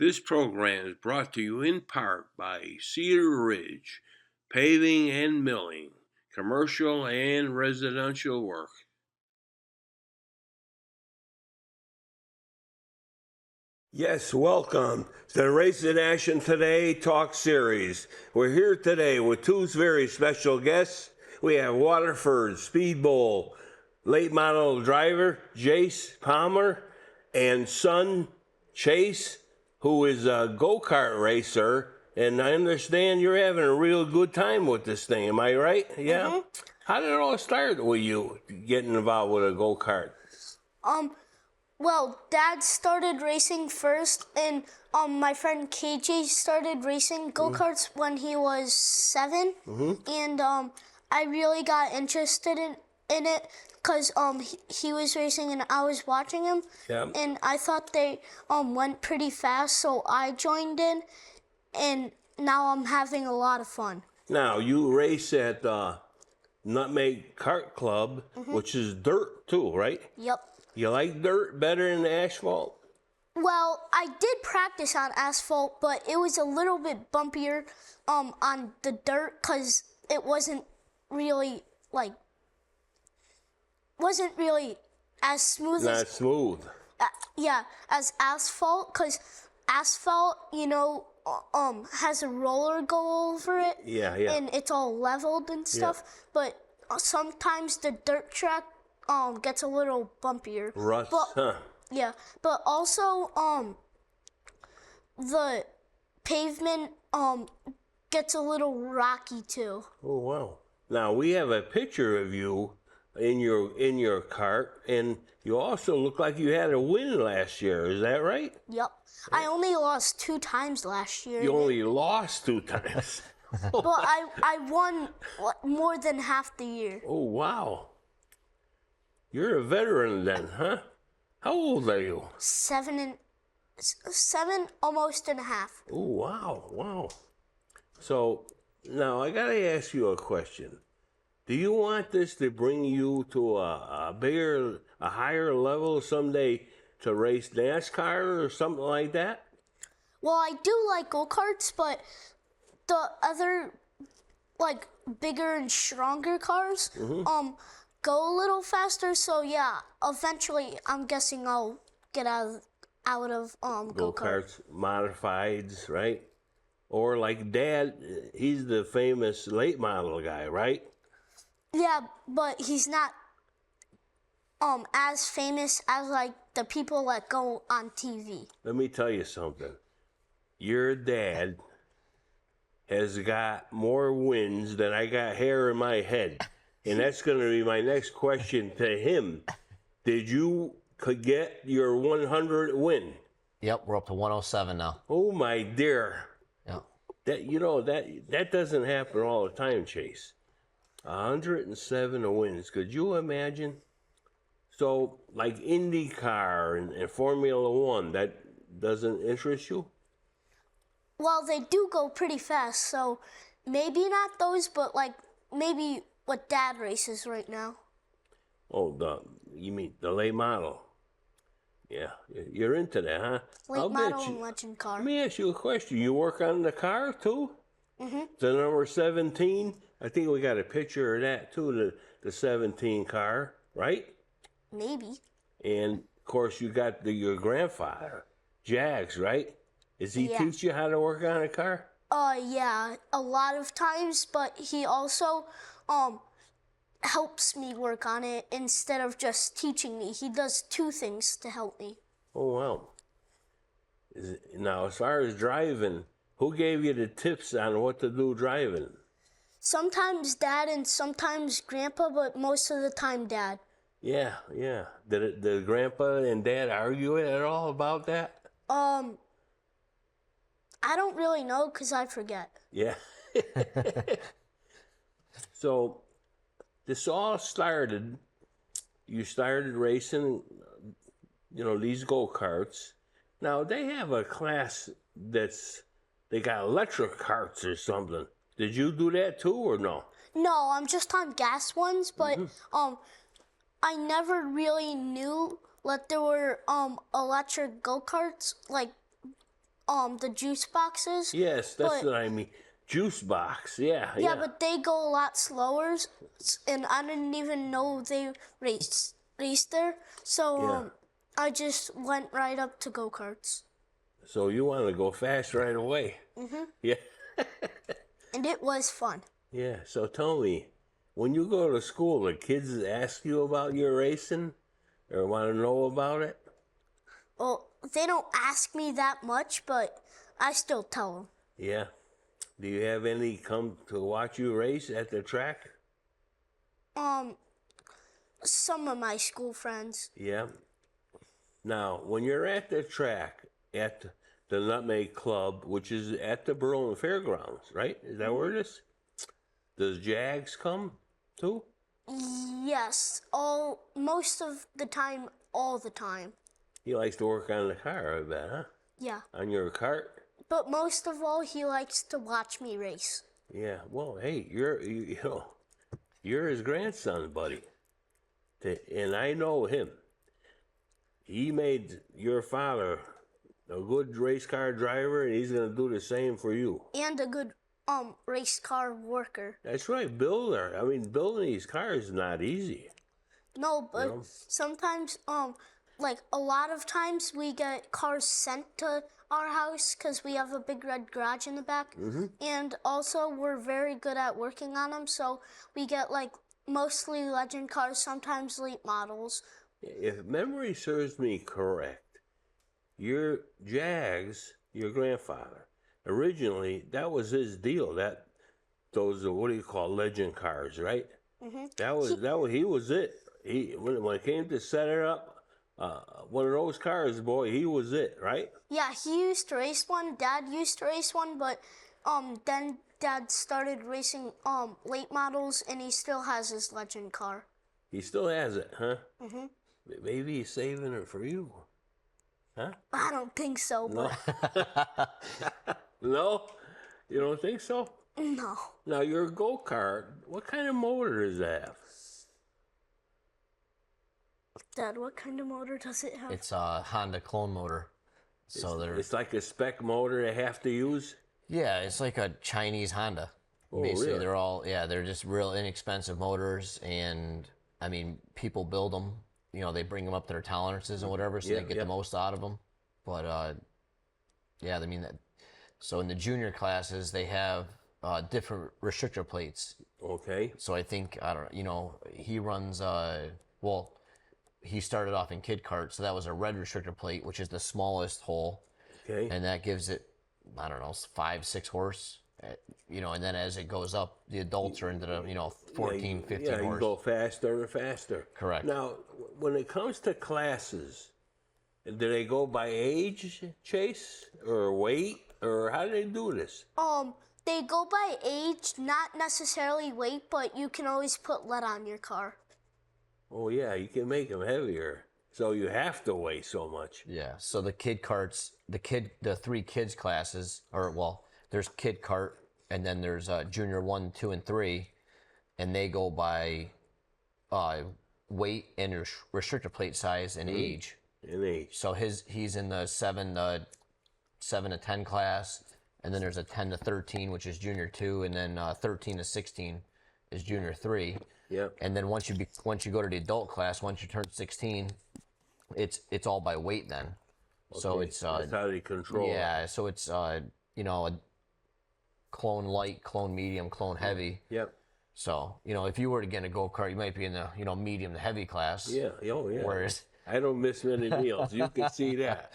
This program is brought to you in part by Cedar Ridge Paving and Milling, commercial and residential work. Yes, welcome to the Race in Action Today Talk Series. We're here today with two very special guests. We have Waterford Speed Bowl late model driver Jace Palmer and son Chase, who is a go-kart racer. And I understand you're having a real good time with this thing. Am I right? Yeah. Mm-hmm. How did it all start with you getting involved with a go-kart? Well, Dad started racing first, and my friend KJ started racing go-karts when he was 7, and I really got interested in it because he was racing and I was watching him, and I thought they went pretty fast, so I joined in, and now I'm having a lot of fun. Now, you race at Nutmeg Kart Club, which is dirt too, right? Yep. You like dirt better than asphalt? Well, I did practice on asphalt, but it was a little bit bumpier on the dirt because it wasn't really as smooth. Not smooth. Yeah, as asphalt, because asphalt, has a roller go over it. Yeah. And it's all leveled and stuff. Yeah. But sometimes the dirt track gets a little bumpier. Rust, Yeah, but also the pavement gets a little rocky too. Oh wow! Now we have a picture of you in your kart, and you also look like you had a win last year. Is that right? Yep. I only lost 2 times last year. You only lost 2 times. But I won more than half the year. Oh wow! You're a veteran then, huh? How old are you? 7, almost and a half. Oh, wow. So, now I gotta ask you a question. Do you want this to bring you to a higher level someday to race NASCAR or something like that? Well, I do like go-karts, but the other, bigger and stronger cars, go a little faster, so yeah, eventually I'm guessing I'll get out of go-karts. Modifieds, right? Or like Dad, he's the famous late model guy, right? Yeah, but he's not as famous as the people that go on TV. Let me tell you something. Your dad has got more wins than I got hair in my head. And that's going to be my next question to him. Did you get your 100 win? Yep, we're up to 107 now. Oh my dear. Yeah. That doesn't happen all the time, Chase. 107 wins. Could you imagine? So, like IndyCar and Formula One, that doesn't interest you? Well, they do go pretty fast, so maybe not those, but maybe what Dad races right now. Oh, you mean the late model? Yeah, you're into that, huh? Late model and legend car. Let me ask you a question. You work on the car too? The number 17. I think we got a picture of that too. The 17 car, right? Maybe. And of course, you got your grandfather, Jags, right? Does he teach you how to work on a car? Yeah, a lot of times, but he also helps me work on it instead of just teaching me. He does 2 things to help me. Oh, wow. Now, as far as driving, who gave you the tips on what to do driving? Sometimes Dad and sometimes Grandpa, but most of the time Dad. Yeah. Did Grandpa and Dad argue at all about that? I don't really know because I forget. Yeah. So, this all started, you started racing, these go-karts. Now, they have a class they got electric karts or something. Did you do that too or no? No, I'm just on gas ones, but I never really knew there were electric go-karts the juice boxes. Yes, that's But- what I mean. Juice box. Yeah. Yeah, but they go a lot slower, and I didn't even know they raced there. So Yeah. I just went right up to go-karts. So you want to go fast right away. Yeah. And it was fun. Yeah. So tell me, when you go to school, the kids ask you about your racing or want to know about it? Well, they don't ask me that much, but I still tell them. Yeah. Do you have any come to watch you race at the track? Some of my school friends. Yeah. Now, when you're at the track at the Nutmeg Club, which is at the Berlin Fairgrounds, right? Is that where it is? Does Jags come too? Yes, most of the time, all the time. He likes to work on the car, I bet, huh? Yeah, On your cart? but most of all, he likes to watch me race. Yeah. Well, hey, you're his grandson, buddy. And I know him. He made your father a good race car driver, and he's going to do the same for you. And a good race car worker. That's right, builder. I mean, building these cars is not easy. No, but sometimes, like a lot of times, we get cars sent to our house because we have a big red garage in the back, and also we're very good at working on them. So we get like mostly legend cars, sometimes late models. If memory serves me correct, your Jags, your grandfather, originally that was his deal. Those what do you call legend cars, right? That was he was it. When it came to set it up, one of those cars, boy, he was it, right? Yeah, he used to race one. Dad used to race one, but then Dad started racing late models, and he still has his legend car. He still has it, huh? Maybe he's saving it for you, huh? I don't think so, No. but No, you don't think so? no. Now your go-kart, what kind of motor does that have? Dad, what kind of motor does it have? It's a Honda clone motor. So they're It's like a spec motor they have to use. yeah, it's like a Chinese Honda. Oh, Basically, really? they're just real inexpensive motors, and I mean, people build them. You know, they bring them up to their tolerances and whatever, so Yeah, they get yeah. the most out of them. But yeah, I mean that. So in the junior classes, they have different restrictor plates. Okay. So I think I don't. You know, he runs. Well, he started off in kid kart, so that was a red restrictor plate, which is the smallest hole, Okay. and that gives it, I don't know, 5-6 horse. You know, and then as it goes up, the adults are into the 14, 15 yeah, horse. you go faster and faster. Correct. Now, when it comes to classes, do they go by age, Chase, or weight, or how do they do this? They go by age, not necessarily weight, but you can always put lead on your car. Oh yeah, you can make them heavier, so you have to weigh so much. Yeah. So the kid karts, the 3 kids classes, or well, there's kid kart, and then there's junior 1, 2, and 3, and they go by weight and restrictor plate size and age. In age. So he's in the 7 to 10 class, and then there's a 10 to 13, which is junior 2, and then 13 to 16 is junior 3. Yep. And then once you go to the adult class, once you turn 16, it's all by weight then. So Okay, it's that's how they control it. yeah, so it's a clone light, clone medium, clone heavy. Yep. So, if you were to get a go-kart, you might be in the, medium to heavy class. Yeah. Oh yeah. Whereas, I don't miss many meals. You can see that.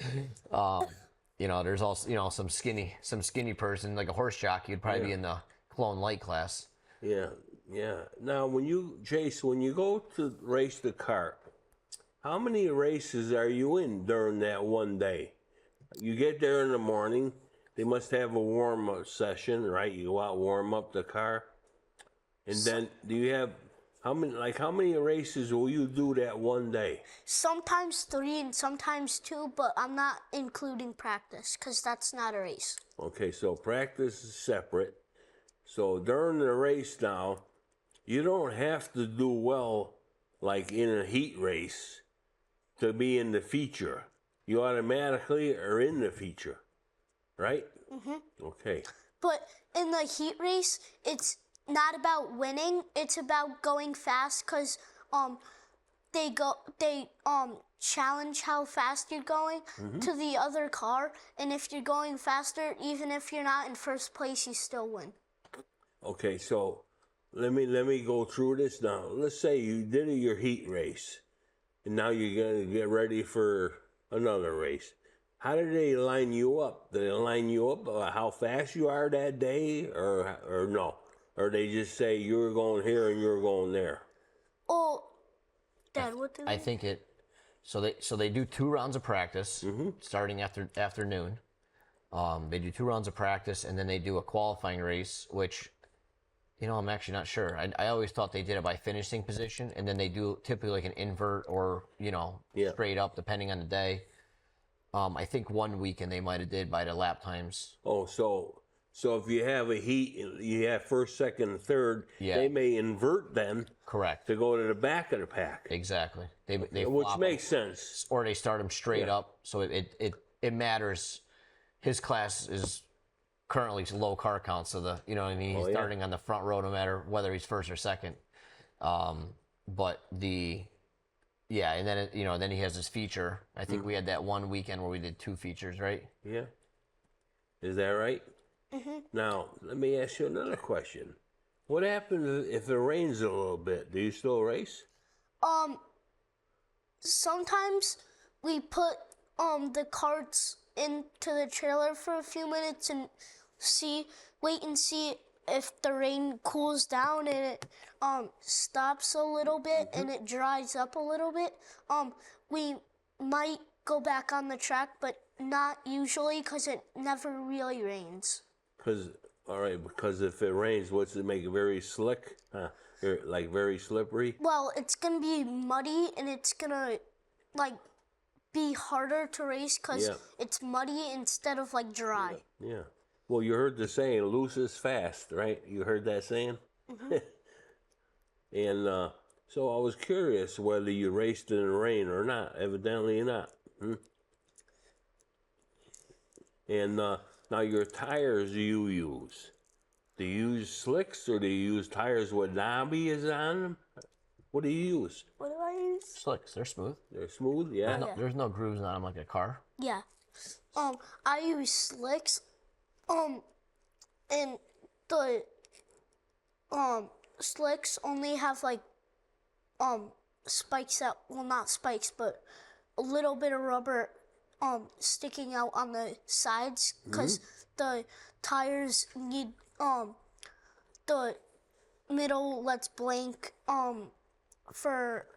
there's also, some skinny person, like a horse jockey, would probably be in the clone light class. Yeah. Yeah. Now, when you go to race the kart, how many races are you in during that one day? You get there in the morning. They must have a warm-up session, right? You go out, warm up the car. And then do you have how many races will you do that one day? Sometimes 3 and sometimes 2, but I'm not including practice because that's not a race. Okay, so practice is separate. So during the race now, you don't have to do well like in a heat race to be in the feature. You automatically are in the feature. right? Okay. But in the heat race, it's not about winning. It's about going fast because they challenge how fast you're going to the other car, and if you're going faster, even if you're not in first place, you still win. Okay, so let me go through this now. Let's say you did your heat race, and now you're gonna get ready for another race. How do they line you up? Do they line you up how fast you are that day, or no? Or they just say you're going here and you're going there? Oh, Dad, what do I think it. So they do 2 rounds of practice starting after afternoon. They do 2 rounds of practice and then they do a qualifying race, which, I'm actually not sure. I always thought they did it by finishing position, and then they do typically like an invert or straight up depending on the day. I think one weekend they might have did by the lap times. Oh, so if you have a heat, you have first, second, and third. Yeah. They may invert them Correct. to go to the back of the pack. Exactly. They Which flop makes 'em. sense. Or they start them straight up, so it matters. His class is currently low car count, so you know what I mean. He's starting on the front row, no matter whether he's first or second. But and then then he has his feature. I think we had that one weekend where we did 2 features, right? Yeah. Is that right? Now, let me ask you another question. What happens if it rains a little bit? Do you still race? Sometimes we put the carts into the trailer for a few minutes and wait and see if the rain cools down and it stops a little bit and it dries up a little bit. We might go back on the track, but not usually because it never really rains. Because if it rains, what's it make it very slick? Like very slippery? Well, it's gonna be muddy and it's gonna be harder to race because it's muddy instead of dry. Yeah. Well, you heard the saying, loose is fast, right? You heard that saying? And so I was curious whether you raced in the rain or not. Evidently not. And now your tires you use. Do you use slicks or do you use tires with knobbies on them? What do you use? What do I use? Slicks, they're smooth. They're smooth, yeah. There's no grooves on them like a car. Yeah. I use slicks. And the slicks only have spikes not spikes, but a little bit of rubber sticking out on the sides because the tires need the middle lets blank for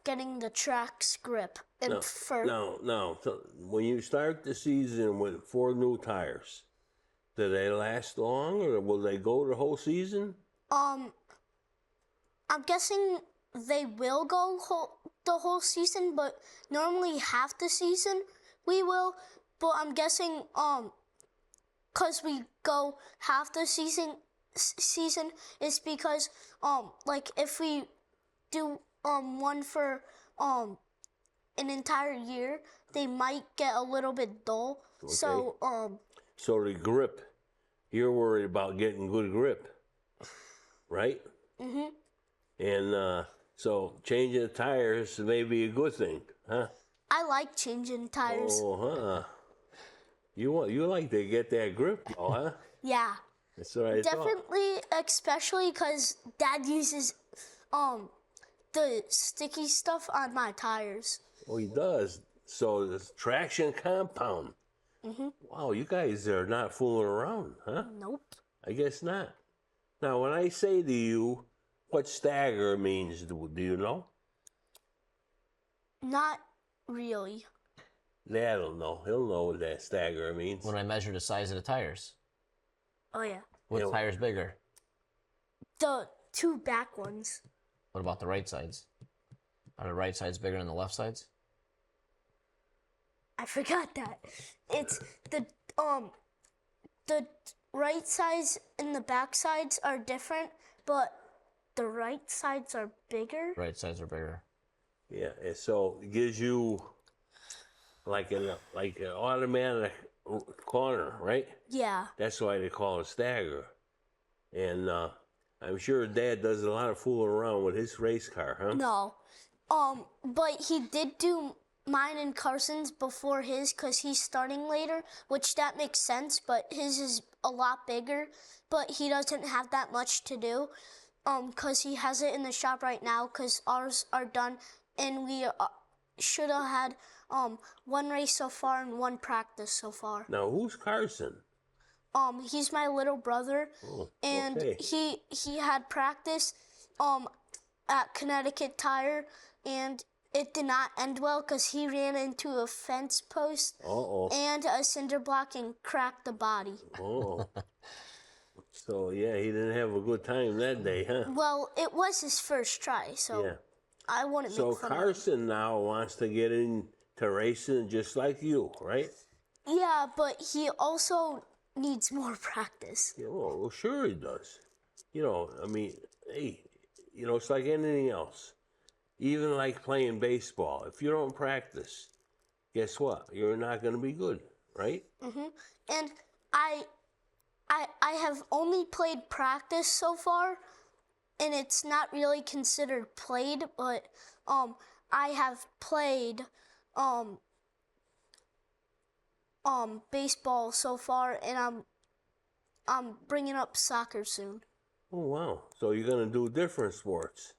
getting the track's grip and No. So when you start the season with 4 new tires, do they last long or will they go the whole season? I'm guessing they will go the whole season, but normally half the season we will. But I'm guessing cause we go half the season is because if we do one for an entire year, they might get a little bit dull. Okay. So the grip, you're worried about getting good grip, right? And so changing the tires may be a good thing, huh? I like changing tires. Oh, huh? You like to get that grip, huh? Yeah. That's what I Definitely, especially because Dad uses the sticky stuff on my tires. Oh, he does. So the traction compound. Wow, you guys are not fooling around, huh? Nope. I guess not. Now, when I say to you, what stagger means, do you know? Not really. Dad'll know. He'll know what that stagger means. When I measure the size of the tires. Oh, yeah. What tire's bigger? The 2 back ones. What about the right sides? Are the right sides bigger than the left sides? I forgot that. It's the right sides and the back sides are different, but the right sides are bigger. Right sides are bigger. Yeah, and so it gives you like an automatic corner, right? Yeah. That's why they call it stagger. And I'm sure Dad does a lot of fooling around with his race car, huh? No. But he did do mine and Carson's before his because he's starting later, which that makes sense, but his is a lot bigger, but he doesn't have that much to do. Because he has it in the shop right now because ours are done and we should have had one race so far and one practice so far. Now, who's Carson? He's my little brother, and okay. he had practice at Connecticut Tire, and it did not end well because he ran into a fence post and a cinder block and cracked the body. Oh. So, yeah, he didn't have a good time that day, huh? Well, it was his first try, so Yeah. I wouldn't So make fun of him. Carson now wants to get into racing just like you, right? Yeah, but he also needs more practice. Yeah, well, sure he does. You know, I mean, hey, you know, it's like anything else. Even like playing baseball. If you don't practice, guess what? You're not going to be good, right? And I have only played practice so far, and it's not really considered played, but I have played baseball so far, and I'm bringing up soccer soon. Oh, wow. So you're going to do different sports.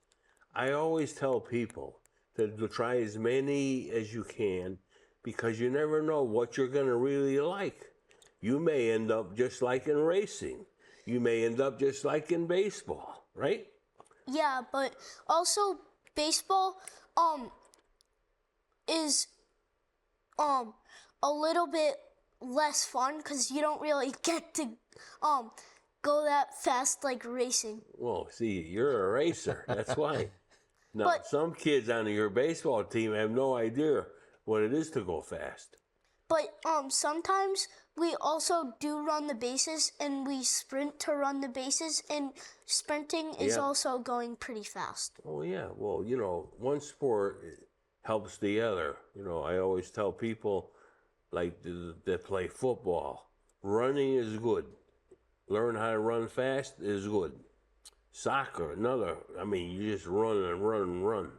I always tell people to try as many as you can because you never know what you're going to really like. You may end up just like in racing. You may end up just like in baseball, right? Yeah, but also baseball is a little bit less fun because you don't really get to go that fast like racing. Well, see, you're a racer. That's why. Now, But- some kids on your baseball team have no idea what it is to go fast. But sometimes we also do run the bases and we sprint to run the bases, and sprinting is Yeah. also going pretty fast. Oh, yeah. Well, you know, one sport helps the other. You know, I always tell people like that play football, running is good. Learn how to run fast is good. Soccer, another. I mean, you just run and run and run.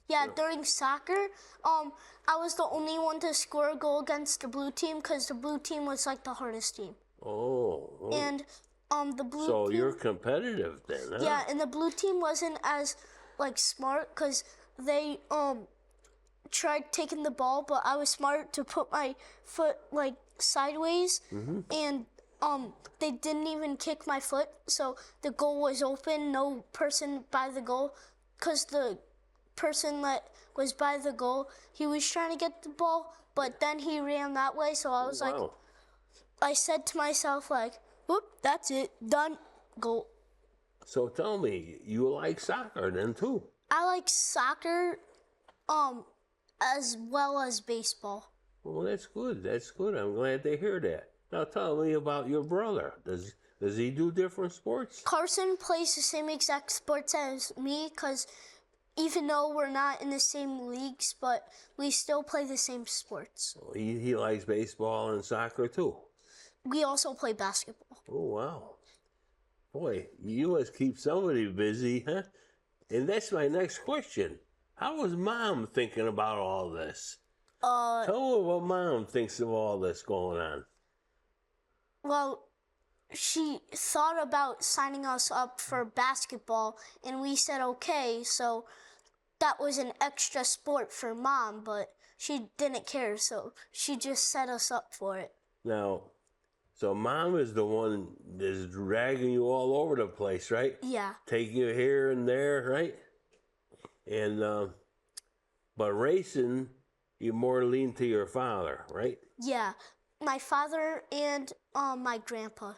Yeah, during soccer, I was the only one to score a goal against the blue team because the blue team was like the hardest team. Oh. And the blue So team, you're competitive then, huh? yeah, and the blue team wasn't as like smart because they tried taking the ball, but I was smart to put my foot like sideways, and they didn't even kick my foot, so the goal was open, no person by the goal, because the person that was by the goal, he was trying to get the ball, but then he ran that way, so I was like, Wow. I said to myself like, whoop, that's it, done, goal. So tell me, you like soccer then too? I like soccer as well as baseball. Well, that's good. That's good. I'm glad to hear that. Now tell me about your brother. Does he do different sports? Carson plays the same exact sports as me because even though we're not in the same leagues, but we still play the same sports. Well, he likes baseball and soccer too. We also play basketball. Oh, wow. Boy, you must keep somebody busy, huh? And that's my next question. How is Mom thinking about all this? Tell me what Mom thinks of all this going on. Well, she thought about signing us up for basketball, and we said okay, so that was an extra sport for Mom, but she didn't care, so she just set us up for it. Now, so Mom is the one that's dragging you all over the place, right? Yeah. Taking you here and there, right? And but racing, you more lean to your father, right? Yeah, my father and my grandpa.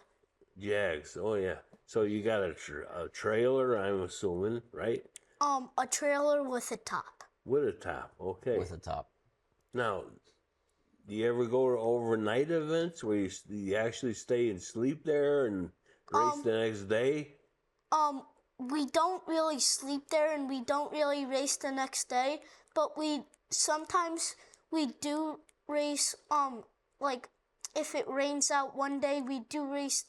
Jags. Oh yeah. So you got a trailer, I'm assuming, right? A trailer with a top. With a top. Okay. with the top. Now, do you ever go to overnight events where you actually stay and sleep there and race the next day? We don't really sleep there and we don't really race the next day, but we sometimes we do race like if it rains out one day, we do race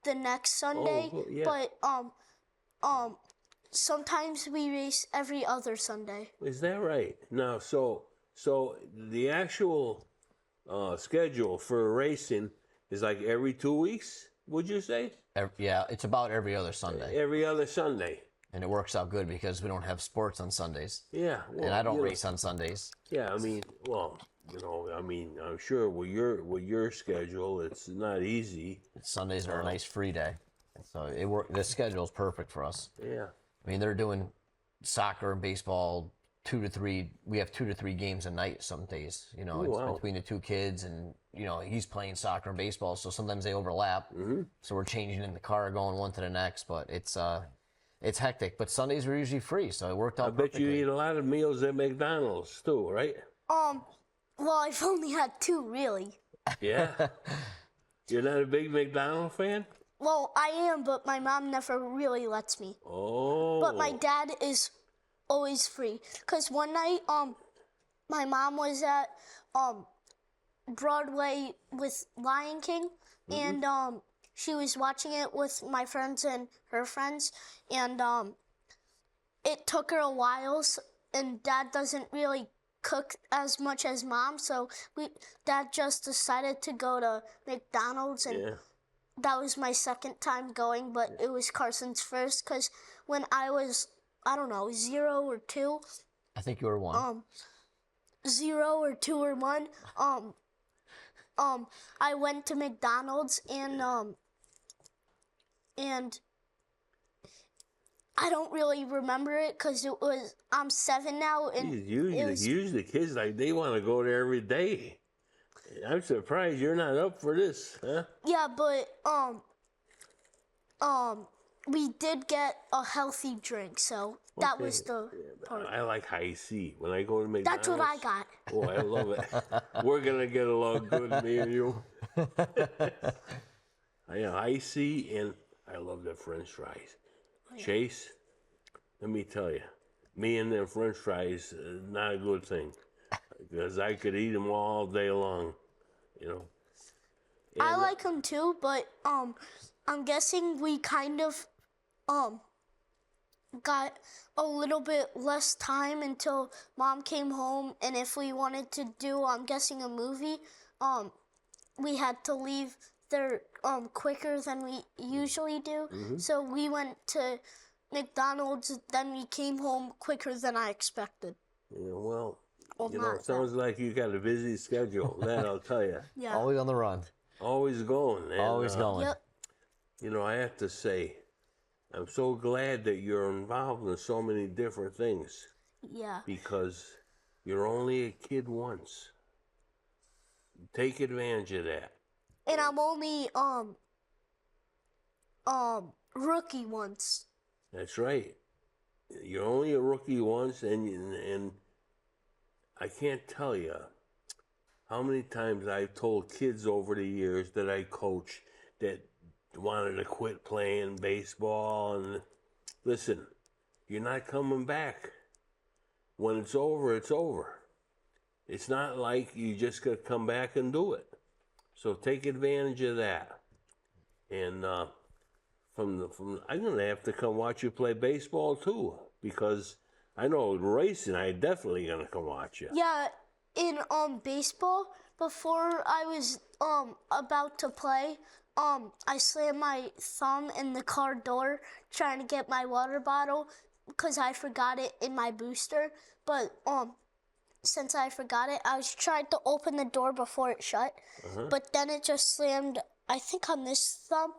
the next Sunday. Oh, yeah. But sometimes we race every other Sunday. Is that right? Now, so the actual schedule for racing is like every 2 weeks, would you say? Yeah, it's about every other Sunday. Every other Sunday. And it works out good because we don't have sports on Sundays. Yeah. Well, And I don't race on Sundays. Yeah, I mean, well, I'm sure with your schedule, it's not easy. Sundays are a nice free day. So the schedule is perfect for us. Yeah. I mean, they're doing soccer and baseball 2 to 3. We have 2 to 3 games a night some days. You know, wow. between the two kids, and he's playing soccer and baseball, so sometimes they overlap. Mm-hmm. So we're changing in the car, going one to the next. But it's hectic. But Sundays are usually free, so it worked out. I bet perfectly. you eat a lot of meals at McDonald's too, right? Well, I've only had 2 really. Yeah. You're not a big McDonald's fan? Well, I am, but my mom never really lets me. Oh. But my dad is always free. Cause one night, my mom was at Broadway with Lion King, and she was watching it with my friends and her friends, and it took her a while, and Dad doesn't really cook as much as Mom, so Dad just decided to go to McDonald's, and Yeah. that was my second time going, but it was Carson's first, because when I was, I don't know, 0 or 2, I think you were 1. 0 or 2 or 1, I went to McDonald's, and I don't really remember it because I'm 7 now, and Usually kids, like, they want to go there every day. I'm surprised you're not up for this, huh? yeah, but we did get a healthy drink, so that was the part. I like high C. When I go to McDonald's. That's what I got. Oh, I love it. We're going to get along good, me and you. High C, and I love the French fries. Chase, let me tell you, me and them French fries, not a good thing. Because I could eat them all day long, I like them too, but I'm guessing we kind of got a little bit less time until Mom came home, and if we wanted to do, I'm guessing, a movie, we had to leave there quicker than we usually do. So we went to McDonald's, then we came home quicker than I expected. Yeah, well, not it sounds like you got a busy schedule. That I'll tell you. Yeah. Always on the run. Always going. And, Always going. Yep. I have to say, I'm so glad that you're involved in so many different things, Yeah. because you're only a kid once. Take advantage of that. And I'm only rookie once. That's right. You're only a rookie once, and I can't tell you how many times I've told kids over the years that I coach that wanted to quit playing baseball, and listen, you're not coming back. When it's over, it's over. It's not like you just got to come back and do it. So take advantage of that. And I'm gonna have to come watch you play baseball too, because I know racing, I definitely gonna come watch you. Yeah, in baseball, before I was about to play, I slammed my thumb in the car door trying to get my water bottle because I forgot it in my booster. But since I forgot it, I was trying to open the door before it shut, but then it just slammed, I think, on this thumb.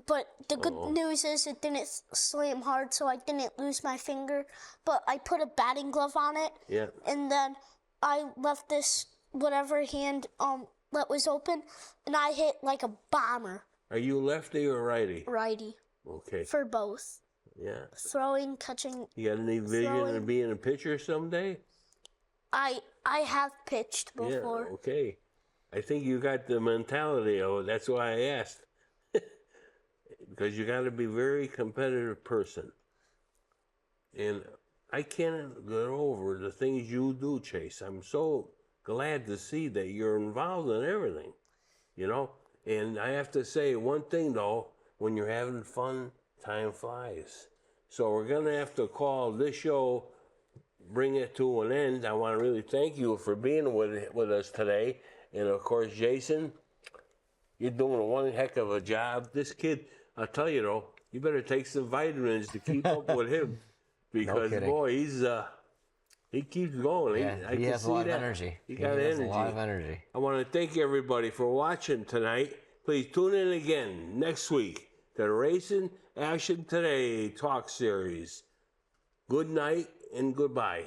But the good news is it didn't slam hard, so I didn't lose my finger. But I put a batting glove on it, Yeah. and then I left this whatever hand that was open, and I hit like a bomber. Are you lefty or righty? Righty Okay. for both. Yeah. Throwing, catching. You got any vision Throwing. of being a pitcher someday? I have pitched before. Yeah. Okay. I think you got the mentality of it. That's why I asked. Because you got to be a very competitive person. And I can't get over the things you do, Chase. I'm so glad to see that you're involved in everything. you know. And I have to say one thing though, when you're having fun, time flies. So we're gonna have to call this show, bring it to an end. I want to really thank you for being with us today. And of course, Jason, you're doing one heck of a job. This kid, I'll tell you though, you better take some vitamins to keep up with him, because boy, he keeps going. Yeah, he has a lot of energy. He got energy. A lot of energy. I want to thank everybody for watching tonight. Please tune in again next week to the Racing Action Today Talk Series. Good night and goodbye.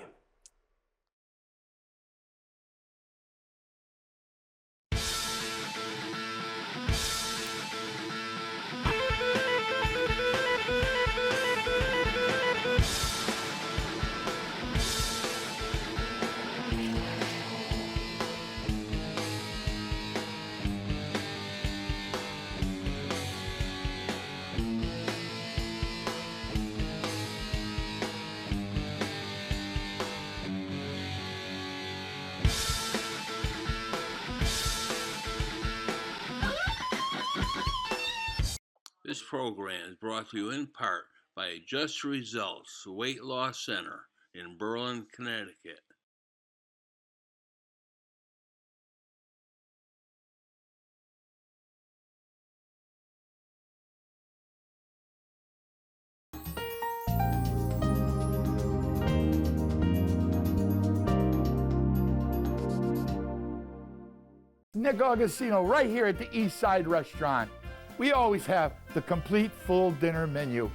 This program is brought to you in part by Just Results Weight Loss Center in Berlin, Connecticut. Nick Augustino right here at the East Side Restaurant. We always have the complete full dinner menu.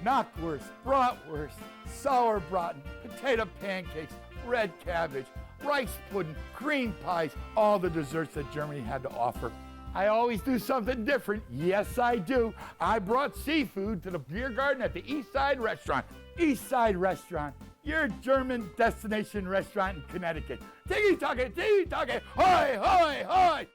Knockwurst, bratwurst, sauerbraten, potato pancakes, red cabbage, rice pudding, cream pies, all the desserts that Germany had to offer. I always do something different. Yes, I do. I brought seafood to the beer garden at the East Side Restaurant. East Side Restaurant, your German destination restaurant in Connecticut. Tiki-taka, hoy, hoy, hoy!